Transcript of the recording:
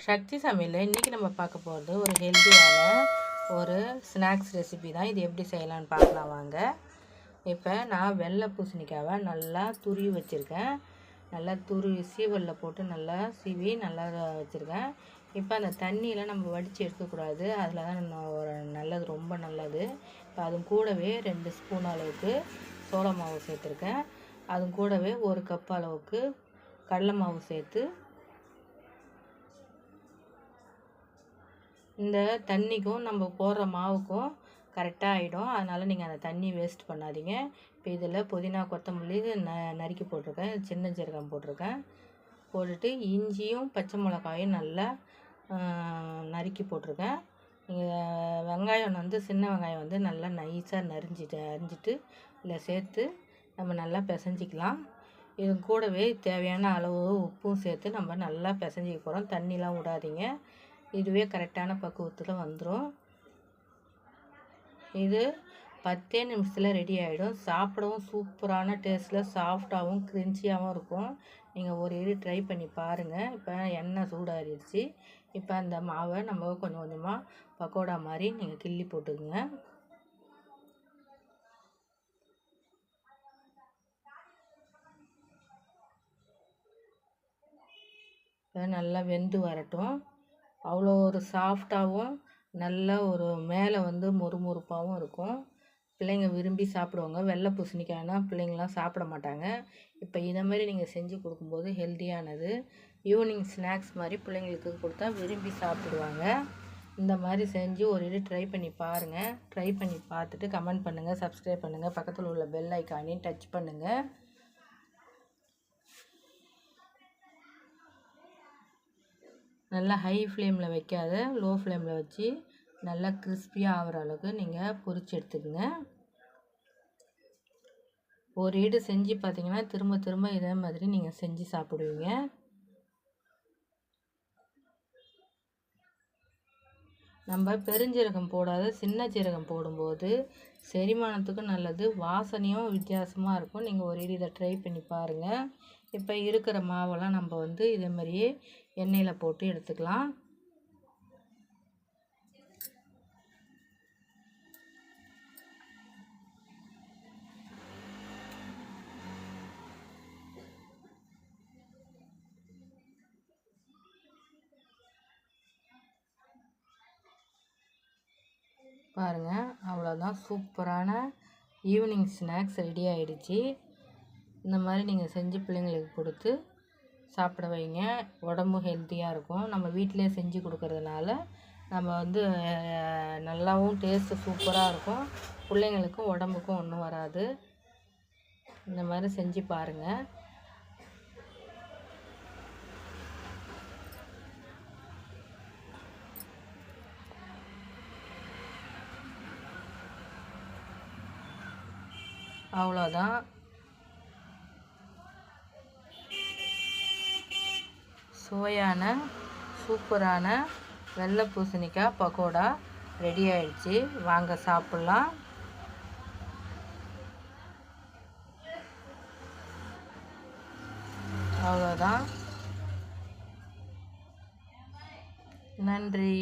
சக்தி சமையலில் இன்றைக்கி நம்ம பார்க்க போகிறது ஒரு ஹெல்த்தியான ஒரு ஸ்நாக்ஸ் ரெசிபி தான். இது எப்படி செய்யலான்னு பார்க்கலாம் வாங்க. இப்போ நான் வெள்ளை பூசணிக்காவை நல்லா துருவி வச்சுருக்கேன். நல்லா துருவி சீவலில் போட்டு நல்லா சீவி நல்லா வச்சுருக்கேன். இப்போ அந்த தண்ணியில் நம்ம வடித்து எடுக்கக்கூடாது, அதில் தான் ஒரு நல்லது, ரொம்ப நல்லது. இப்போ அது கூடவே 2 ஸ்பூன் அளவுக்கு சோள மாவு சேர்த்துருக்கேன். அது கூடவே 1 கப் அளவுக்கு கடலை மாவு சேர்த்து இந்த தண்ணிக்கும் நம்ம போடுற மாவுக்கும் கரெக்டாக ஆகிடும். அதனால் நீங்கள் அந்த தண்ணி வேஸ்ட் பண்ணாதீங்க. இப்போ இதில் புதினா கொத்தமல்லி நறுக்கி போட்டிருக்கேன், சின்ன ஜீரகம் போட்டிருக்கேன். போட்டுட்டு இஞ்சியும் பச்சை மிளகாயும் நல்லா நறுக்கி போட்டிருக்கேன். நீங்கள் வெங்காயம் சின்ன வெங்காயம் நல்லா நைஸாக அரிஞ்சிட்டு இதில் சேர்த்து நம்ம நல்லா பிசைஞ்சிக்கலாம். இது கூடவே தேவையான அளவு உப்பும் சேர்த்து நம்ம நல்லா பிசைஞ்சிக்க போகிறோம். தண்ணிலாம் விடாதீங்க. இதுவே கரெக்டான பக்குவத்தில் வந்துடும். இது 10 நிமிஷத்தில் ரெடி ஆகிடும். சாப்பிடவும் சூப்பரான டேஸ்ட்டில் சாஃப்டாகவும் கிரின்ச்சியாகவும் இருக்கும். நீங்கள் ஒரு ட்ரை பண்ணி பாருங்கள். இப்போ எண்ணெய் சூடாகிடுச்சு. இப்போ அந்த மாவை நம்ம கொஞ்சம் கொஞ்சமாக பக்கோடா மாதிரி நீங்கள் கிள்ளி போட்டுக்குங்க. இப்போ நல்லா வெந்து வரட்டும். அவ்வளோ ஒரு சாஃப்டாகவும் நல்ல ஒரு மேலே மொறுமொறுப்பாகவும் இருக்கும். பிள்ளைங்க விரும்பி சாப்பிடுவாங்க. வெள்ளை பூசணிக்காய்னா பிள்ளைங்களாம் சாப்பிட மாட்டாங்க. இப்போ இதை மாதிரி நீங்கள் செஞ்சு கொடுக்கும்போது ஹெல்த்தியானது. ஈவினிங் ஸ்நாக்ஸ் மாதிரி பிள்ளைங்களுக்கு கொடுத்தா விரும்பி சாப்பிடுவாங்க. இந்த மாதிரி செஞ்சு ஒரு ட்ரை பண்ணி பாருங்கள். ட்ரை பண்ணி பார்த்துட்டு கமெண்ட் பண்ணுங்கள், சப்ஸ்கிரைப் பண்ணுங்கள், பக்கத்தில் உள்ள பெல் ஐக்கானையும் டச் பண்ணுங்கள். நல்லா ஹை ஃப்ளேமில் வைக்காத, லோ ஃப்ளேமில் வச்சு நல்லா கிறிஸ்பியாக ஆகிற அளவுக்கு நீங்கள் பொரிச்சு எடுத்துக்கோங்க. ஒரு செஞ்சு பார்த்தீங்கன்னா திரும்ப திரும்ப இதே மாதிரி நீங்கள் செஞ்சு சாப்பிடுவீங்க. நம்ம பெருஞ்சீரகம் போடாத சின்ன சீரகம் போடும்போது செரிமானத்துக்கும் நல்லது, வாசனையும் வித்தியாசமாக இருக்கும். நீங்கள் ஒரு இதை ட்ரை பண்ணி பாருங்கள். இப்போ இருக்கிற மாவெல்லாம் நம்ம இதே மாதிரியே எண்ணெயில் போட்டு எடுத்துக்கலாம். பாருங்கள், அவ்வளோதான், சூப்பரான ஈவினிங் ஸ்நாக்ஸ் ரெடி ஆகிடுச்சு. இந்த மாதிரி நீங்கள் செஞ்சு பிள்ளைங்களுக்கு கொடுத்து சாப்பிட வைங்க. உடம்பும் ஹெல்த்தியாக இருக்கும். நம்ம வீட்டிலே செஞ்சு கொடுக்கறதுனால நம்ம நல்லாவும் டேஸ்ட்டு சூப்பராக இருக்கும். பிள்ளைங்களுக்கும் உடம்புக்கும் ஒன்றும் வராது. இந்த மாதிரி செஞ்சு பாருங்கள். அவ்வளோதான், சுவையான சூப்பரான வெள்ளை பூசணிக்காய் பக்கோடா ரெடி ஆயிடுச்சு. வாங்க சாப்பிட்லாம். அவ்வளோதான், நன்றி.